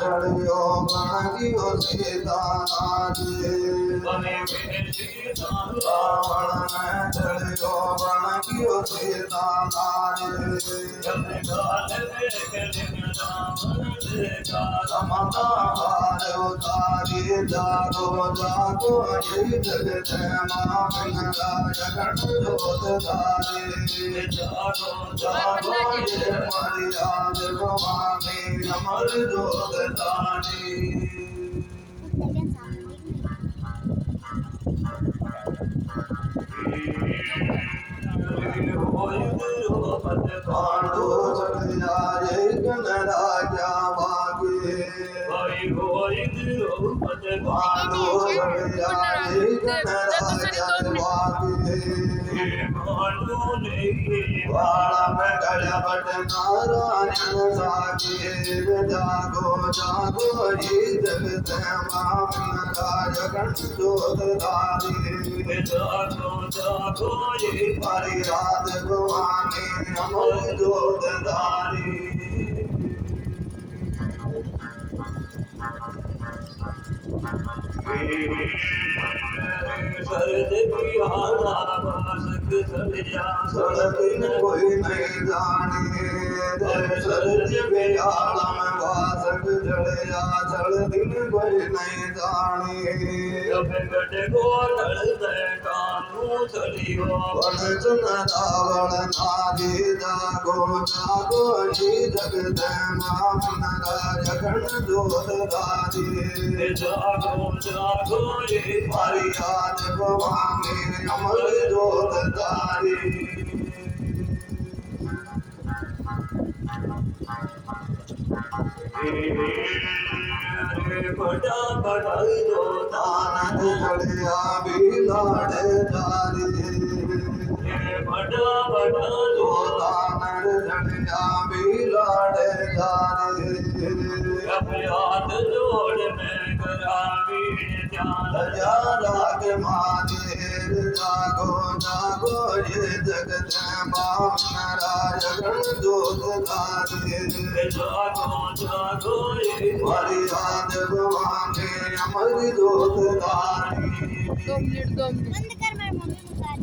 चढ़ियो गणगियो सीतानाथ रावण में चढ़ियो गणगियो सीतानाथ समता हार उतारी जागो जागो ये जगत मां जगन जोत धारी जागो जागो ये मर्याद भवानी अमर जोत धारी पांडु चढ़ जाए गणराजा बागे पांडु चढ़ जाए गणराजा बागे वाला में गड़ा बट नारायण सागे जागो जागो ये जगत मां जगन जोत धारी जागो जागो ये फरियाद भवानी अमर जोत धारी शरद बिहारा वासक सरिया दिन कोई नहीं जाने शरद बिहारा में वासक जड़िया चढ़ दिन कोई नहीं जाने रावण नारी जागो जागो जी जगत जगन जोत धारी जागो जागो ये फरियाद भवानी अमर जोत धारी बड़ा बड़ा जो दानत चढ़िया भी लाड़े धारी बड़ा बड़ा जो दानत चढ़िया भी लाड़े धारी हाथ जोड़ में करावी राग महादेव जागो जागो ये जगत जगन जोत धारी जागो जागो ये फरियाद भवानी अमर जोत धारी 2 मिनट बंद कर, मेरी मम्मी बुला रही है।